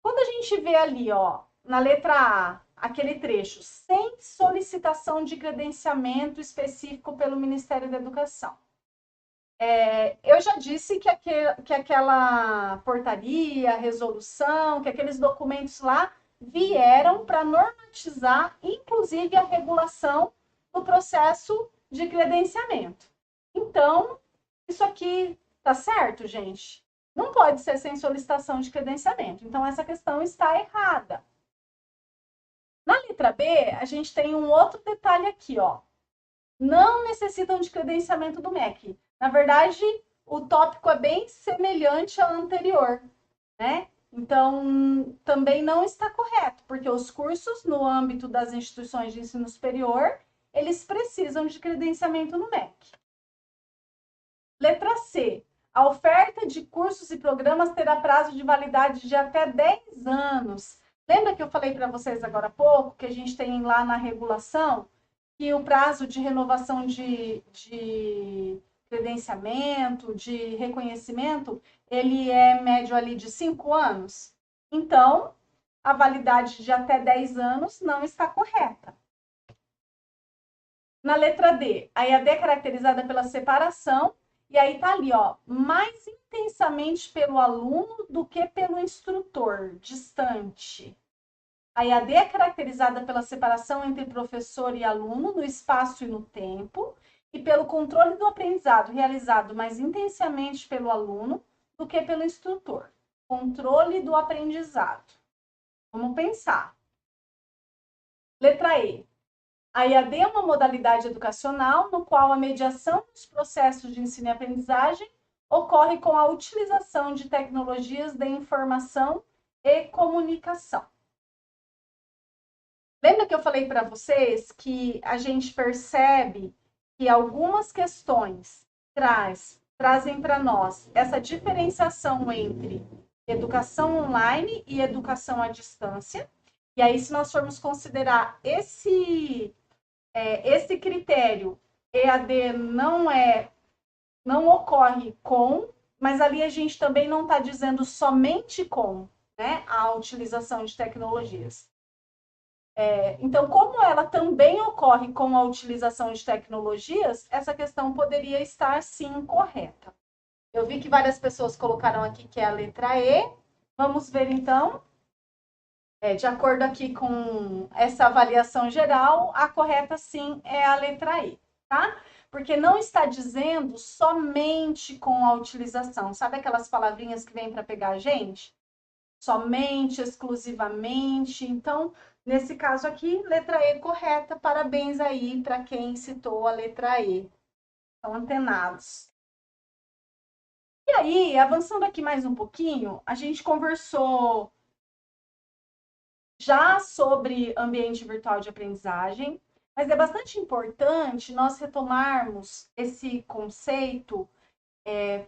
Quando a gente vê ali, ó, na letra A, aquele trecho, sem solicitação de credenciamento específico pelo Ministério da Educação. Eu já disse que aquela portaria, resolução, que aqueles documentos lá vieram para normatizar, inclusive, a regulação do processo de credenciamento. Então, isso aqui tá certo, gente? Não pode ser sem solicitação de credenciamento. Então, essa questão está errada. Na letra B, a gente tem um outro detalhe aqui, ó. Não necessitam de credenciamento do MEC. Na verdade, o tópico é bem semelhante ao anterior, né? Então, também não está correto, porque os cursos no âmbito das instituições de ensino superior, eles precisam de credenciamento no MEC. Letra C. A oferta de cursos e programas terá prazo de validade de até 10 anos. Lembra que eu falei para vocês agora há pouco, que a gente tem lá na regulação, que o prazo de renovação de credenciamento, de reconhecimento, ele é médio ali de 5 anos? Então, a validade de até 10 anos não está correta. Na letra D, a EAD é caracterizada pela separação, e aí tá ali, ó, mais intensamente pelo aluno do que pelo instrutor, distante. A EAD é caracterizada pela separação entre professor e aluno no espaço e no tempo, e pelo controle do aprendizado realizado mais intensamente pelo aluno do que pelo instrutor. Controle do aprendizado. Vamos pensar. Letra E. A EAD é uma modalidade educacional no qual a mediação dos processos de ensino e aprendizagem ocorre com a utilização de tecnologias de informação e comunicação. Lembra que eu falei para vocês que a gente percebe que algumas questões trazem para nós essa diferenciação entre educação online e educação à distância? E aí, se nós formos considerar esse critério, EAD não ocorre com, mas ali a gente também não está dizendo somente com, né, a utilização de tecnologias. Então, como ela também ocorre com a utilização de tecnologias, essa questão poderia estar, sim, correta. Eu vi que várias pessoas colocaram aqui que é a letra E. Vamos ver, então. De acordo aqui com essa avaliação geral, a correta, sim, é a letra E, tá? Porque não está dizendo somente com a utilização. Sabe aquelas palavrinhas que vêm para pegar a gente? Somente, exclusivamente. Então, nesse caso aqui, letra E correta. Parabéns aí para quem citou a letra E. Estão antenados. E aí, avançando aqui mais um pouquinho, a gente conversou já sobre ambiente virtual de aprendizagem, mas é bastante importante nós retomarmos esse conceito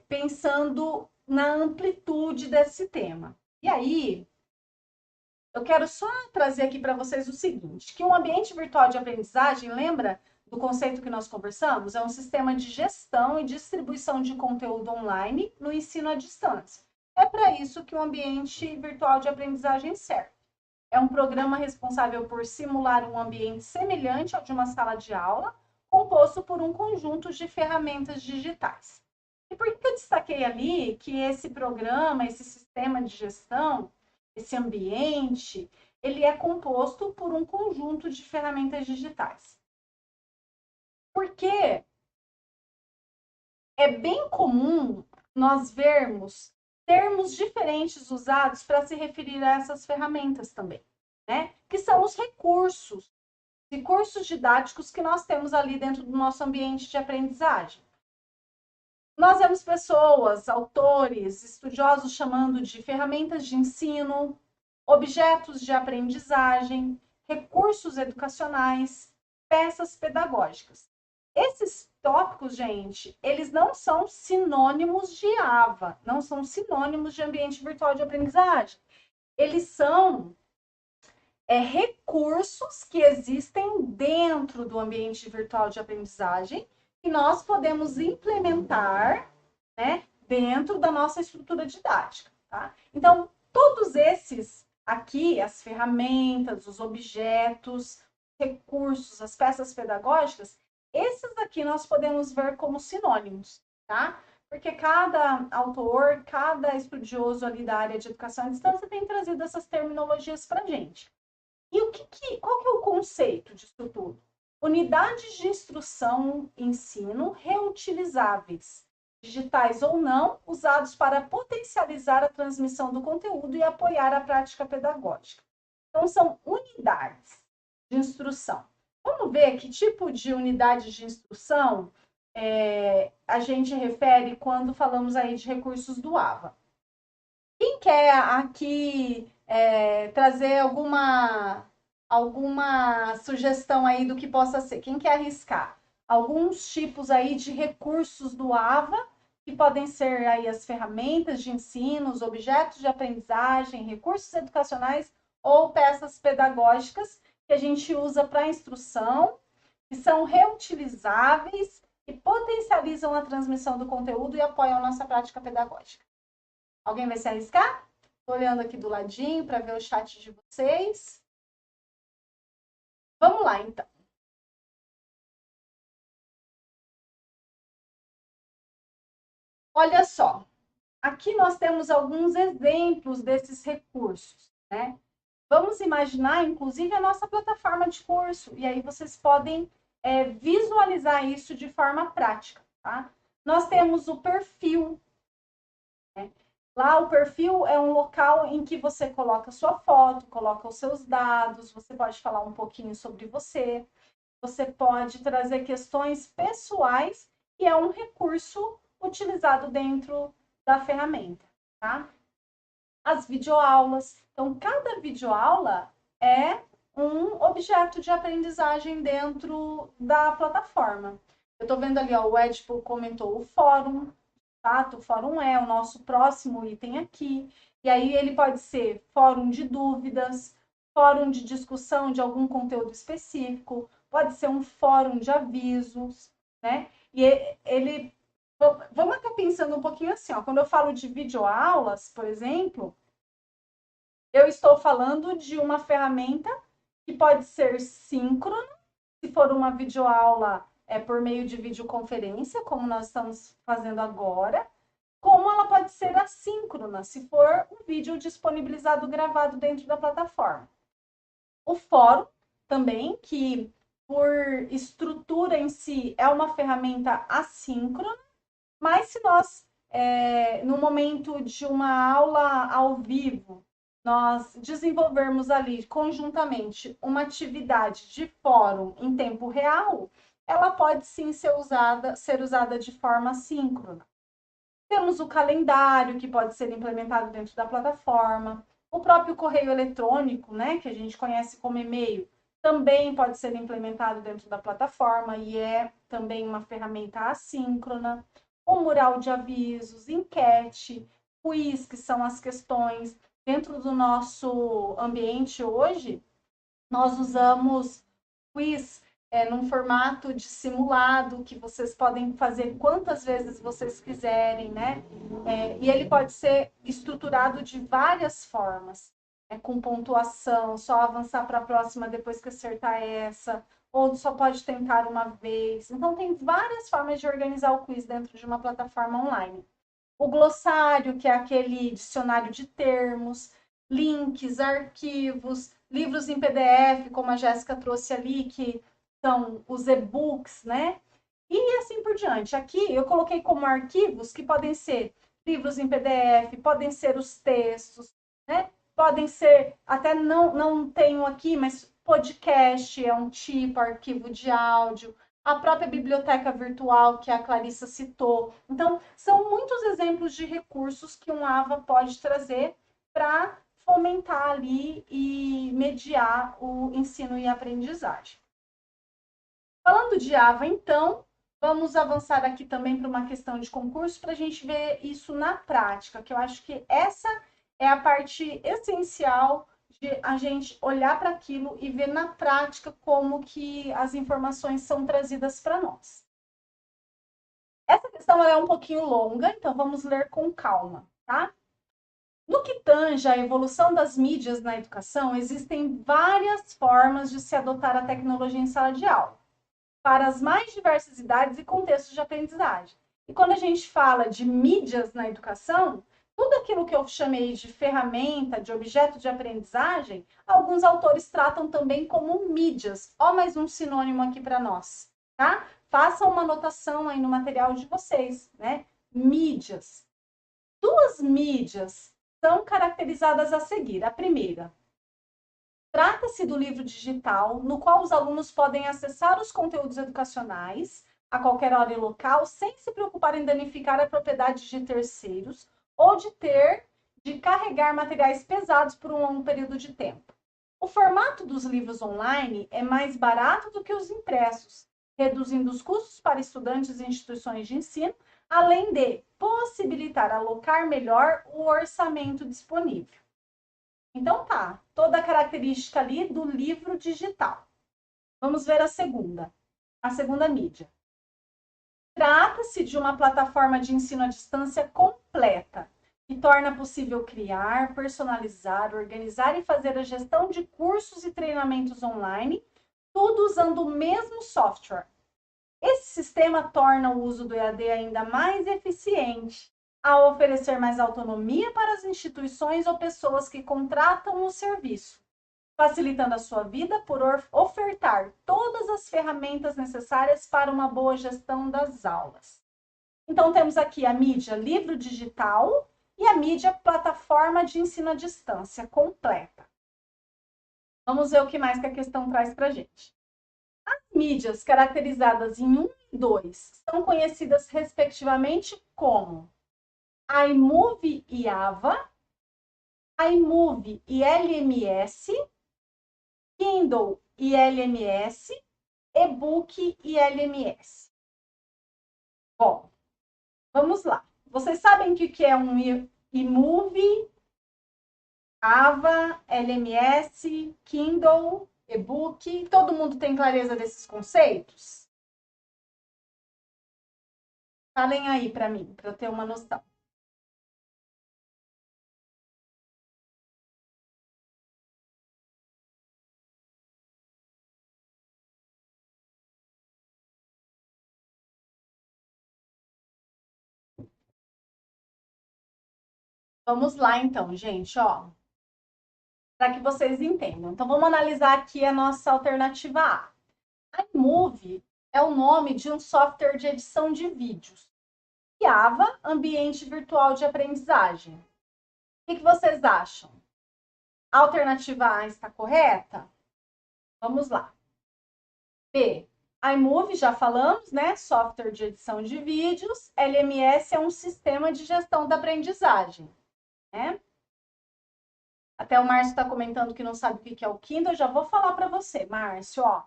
pensando na amplitude desse tema. E aí, eu quero só trazer aqui para vocês o seguinte, que um ambiente virtual de aprendizagem, lembra do conceito que nós conversamos? É um sistema de gestão e distribuição de conteúdo online no ensino à distância. É para isso que o ambiente virtual de aprendizagem serve. É um programa responsável por simular um ambiente semelhante ao de uma sala de aula, composto por um conjunto de ferramentas digitais. E por que eu destaquei ali que esse programa, esse sistema de gestão, esse ambiente, ele é composto por um conjunto de ferramentas digitais? Porque é bem comum nós vermos termos diferentes usados para se referir a essas ferramentas também, né? Que são os recursos didáticos que nós temos ali dentro do nosso ambiente de aprendizagem. Nós vemos pessoas, autores, estudiosos chamando de ferramentas de ensino, objetos de aprendizagem, recursos educacionais, peças pedagógicas. Esses tópicos, gente, eles não são sinônimos de AVA, não são sinônimos de ambiente virtual de aprendizagem. Eles são recursos que existem dentro do ambiente virtual de aprendizagem que nós podemos implementar, né, dentro da nossa estrutura didática, tá? Então, todos esses aqui, as ferramentas, os objetos, recursos, as peças pedagógicas, esses aqui nós podemos ver como sinônimos, tá? Porque cada autor, cada estudioso ali da área de educação à distância tem trazido essas terminologias para a gente. E qual que é o conceito disso tudo? Unidades de instrução e ensino reutilizáveis, digitais ou não, usados para potencializar a transmissão do conteúdo e apoiar a prática pedagógica. Então, são unidades de instrução. Vamos ver que tipo de unidade de instrução a gente refere quando falamos aí de recursos do AVA. Quem quer aqui trazer alguma sugestão aí do que possa ser? Quem quer arriscar? Alguns tipos aí de recursos do AVA, que podem ser aí as ferramentas de ensino, os objetos de aprendizagem, recursos educacionais ou peças pedagógicas que a gente usa para instrução, que são reutilizáveis e potencializam a transmissão do conteúdo e apoiam a nossa prática pedagógica. Alguém vai se arriscar? Estou olhando aqui do ladinho para ver o chat de vocês. Vamos lá, então. Olha só, aqui nós temos alguns exemplos desses recursos, né? Vamos imaginar, inclusive, a nossa plataforma de curso, e aí vocês podem visualizar isso de forma prática, tá? Nós temos o perfil, né? Lá, o perfil é um local em que você coloca sua foto, coloca os seus dados, você pode falar um pouquinho sobre você, você pode trazer questões pessoais, e é um recurso utilizado dentro da ferramenta, tá? As videoaulas. Então, cada videoaula é um objeto de aprendizagem dentro da plataforma. Eu estou vendo ali, ó, o Edipo comentou o fórum, tá? O fórum é o nosso próximo item aqui. E aí ele pode ser fórum de dúvidas, fórum de discussão de algum conteúdo específico, pode ser um fórum de avisos, né? E ele... Vamos até pensando um pouquinho assim, ó. Quando eu falo de videoaulas, por exemplo, eu estou falando de uma ferramenta que pode ser síncrona, se for uma videoaula por meio de videoconferência, como nós estamos fazendo agora, como ela pode ser assíncrona, se for um vídeo disponibilizado gravado dentro da plataforma. O fórum também, que por estrutura em si é uma ferramenta assíncrona, mas se nós, no momento de uma aula ao vivo, nós desenvolvermos ali conjuntamente uma atividade de fórum em tempo real, ela pode sim ser usada de forma síncrona. Temos o calendário, que pode ser implementado dentro da plataforma. O próprio correio eletrônico, né, que a gente conhece como e-mail, também pode ser implementado dentro da plataforma e é também uma ferramenta assíncrona. O mural de avisos, enquete, quiz, que são as questões. Dentro do nosso ambiente hoje, nós usamos quiz num formato de simulado, que vocês podem fazer quantas vezes vocês quiserem, né? E ele pode ser estruturado de várias formas, com pontuação, só avançar para a próxima depois que acertar essa, ou só pode tentar uma vez. Então, tem várias formas de organizar o quiz dentro de uma plataforma online. O glossário, que é aquele dicionário de termos, links, arquivos, livros em PDF, como a Jéssica trouxe ali, que são os e-books, né? E assim por diante. Aqui eu coloquei como arquivos que podem ser livros em PDF, podem ser os textos, né? Podem ser, até não tenho aqui, mas podcast é um tipo, arquivo de áudio, a própria biblioteca virtual que a Clarissa citou. Então, são muitos exemplos de recursos que um AVA pode trazer para fomentar ali e mediar o ensino e aprendizagem. Falando de AVA, então, vamos avançar aqui também para uma questão de concurso para a gente ver isso na prática, que eu acho que essa é a parte essencial de a gente olhar para aquilo e ver na prática como que as informações são trazidas para nós. Essa questão é um pouquinho longa, então vamos ler com calma, tá? No que tange à evolução das mídias na educação, existem várias formas de se adotar a tecnologia em sala de aula, para as mais diversas idades e contextos de aprendizagem. E quando a gente fala de mídias na educação, tudo aquilo que eu chamei de ferramenta, de objeto de aprendizagem, alguns autores tratam também como mídias. Ó, mais um sinônimo aqui para nós, tá? Façam uma anotação aí no material de vocês, né? Mídias. Duas mídias são caracterizadas a seguir. A primeira, trata-se do livro digital, no qual os alunos podem acessar os conteúdos educacionais a qualquer hora e local, sem se preocupar em danificar a propriedade de terceiros ou de carregar materiais pesados por um longo período de tempo. O formato dos livros online é mais barato do que os impressos, reduzindo os custos para estudantes e instituições de ensino, além de possibilitar alocar melhor o orçamento disponível. Então tá, toda a característica ali do livro digital. Vamos ver a segunda mídia. Trata-se de uma plataforma de ensino à distância completa, que torna possível criar, personalizar, organizar e fazer a gestão de cursos e treinamentos online, tudo usando o mesmo software. Esse sistema torna o uso do EAD ainda mais eficiente, ao oferecer mais autonomia para as instituições ou pessoas que contratam o serviço, facilitando a sua vida por ofertar todas as ferramentas necessárias para uma boa gestão das aulas. Então, temos aqui a mídia livro digital e a mídia plataforma de ensino à distância completa. Vamos ver o que mais que a questão traz para a gente. As mídias caracterizadas em 1 e 2 são conhecidas respectivamente como iMovie e AVA, iMovie e LMS, Kindle e LMS, e-book e LMS. Bom, vamos lá. Vocês sabem o que é um iMovie, AVA, LMS, Kindle, e-book? Todo mundo tem clareza desses conceitos? Falem aí para mim, para eu ter uma noção. Vamos lá, então, gente, ó, para que vocês entendam. Então, vamos analisar aqui a nossa alternativa A. A iMovie é o nome de um software de edição de vídeos. E AVA, ambiente virtual de aprendizagem. O que vocês acham? A alternativa A está correta? Vamos lá. B. iMovie, já falamos, né? Software de edição de vídeos. LMS é um sistema de gestão da aprendizagem, né? Até o Márcio está comentando que não sabe o que é o Kindle. Eu já vou falar para você, Márcio, ó.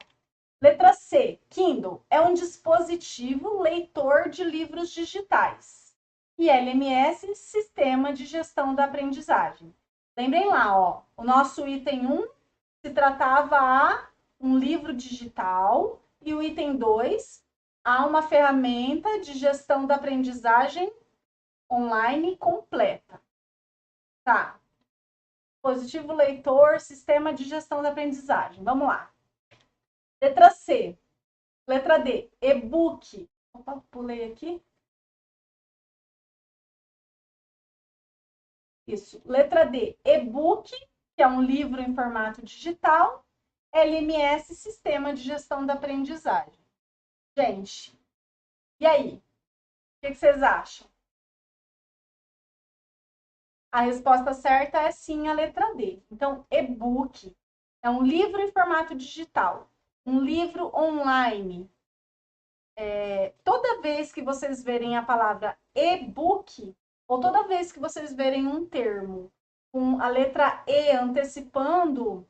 Letra C. Kindle é um dispositivo leitor de livros digitais. E LMS, sistema de gestão da aprendizagem. Lembrem lá, ó, o nosso item 1 se tratava a um livro digital e o item 2 a uma ferramenta de gestão da aprendizagem online completa. Tá. Dispositivo leitor, sistema de gestão da aprendizagem. Vamos lá. Letra C. Letra D. E-book. Opa, pulei aqui. Isso. Letra D. E-book, que é um livro em formato digital. LMS, sistema de gestão da aprendizagem. Gente, e aí? O que vocês acham? A resposta certa é sim, a letra D. Então, e-book é um livro em formato digital, um livro online. Toda vez que vocês verem a palavra e-book, ou toda vez que vocês verem um termo com a letra E antecipando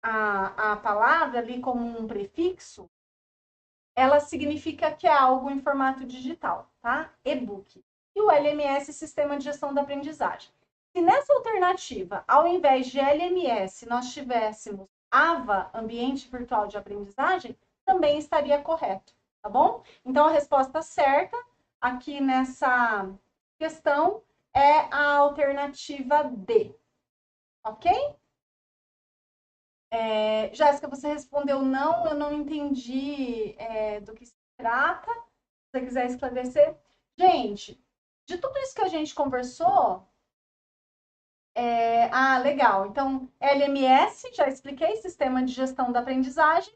a palavra ali como um prefixo, ela significa que é algo em formato digital, tá? E-book. E o LMS, Sistema de Gestão da Aprendizagem. Se nessa alternativa, ao invés de LMS, nós tivéssemos AVA, Ambiente Virtual de Aprendizagem, também estaria correto, tá bom? Então, a resposta certa aqui nessa questão é a alternativa D, ok? Jéssica, você respondeu não, eu não entendi do que se trata. Se você quiser esclarecer. Gente, de tudo isso que a gente conversou, legal. Então, LMS, já expliquei, Sistema de Gestão da Aprendizagem.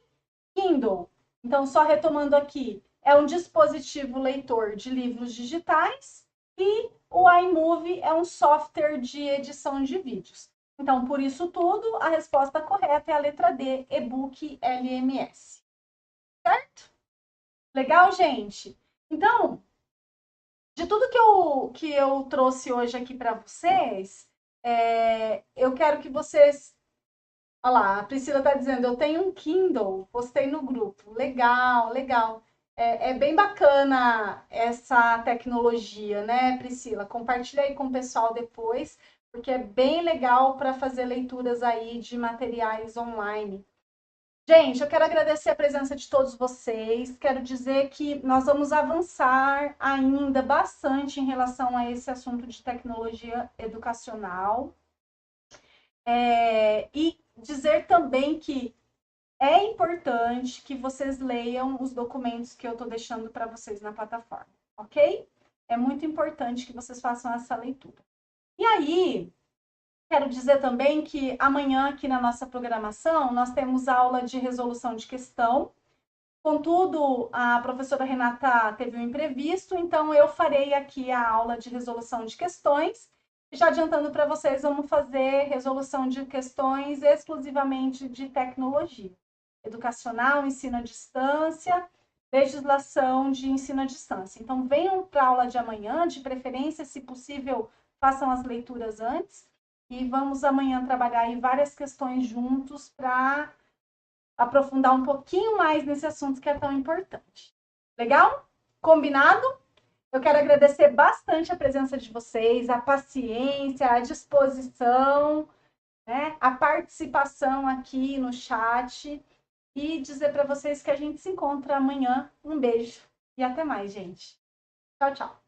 Kindle, então, só retomando aqui, é um dispositivo leitor de livros digitais e o iMovie é um software de edição de vídeos. Então, por isso tudo, a resposta correta é a letra D, e-book LMS. Certo? Legal, gente? Então, de tudo que eu trouxe hoje aqui para vocês, eu quero que vocês. Olha lá, a Priscila está dizendo, eu tenho um Kindle, postei no grupo. Legal, legal. É bem bacana essa tecnologia, né, Priscila? Compartilha aí com o pessoal depois, porque é bem legal para fazer leituras aí de materiais online. Gente, eu quero agradecer a presença de todos vocês. Quero dizer que nós vamos avançar ainda bastante em relação a esse assunto de tecnologia educacional. E dizer também que é importante que vocês leiam os documentos que eu estou deixando para vocês na plataforma, ok? É muito importante que vocês façam essa leitura. E aí, quero dizer também que amanhã, aqui na nossa programação, nós temos aula de resolução de questão. Contudo, a professora Renata teve um imprevisto, então eu farei aqui a aula de resolução de questões. Já adiantando para vocês, vamos fazer resolução de questões exclusivamente de tecnologia. Educacional, ensino à distância, legislação de ensino à distância. Então, venham para a aula de amanhã, de preferência, se possível, façam as leituras antes. E vamos amanhã trabalhar aí várias questões juntos para aprofundar um pouquinho mais nesse assunto que é tão importante. Legal? Combinado? Eu quero agradecer bastante a presença de vocês, a paciência, a disposição, né, a participação aqui no chat e dizer para vocês que a gente se encontra amanhã. Um beijo e até mais, gente. Tchau, tchau.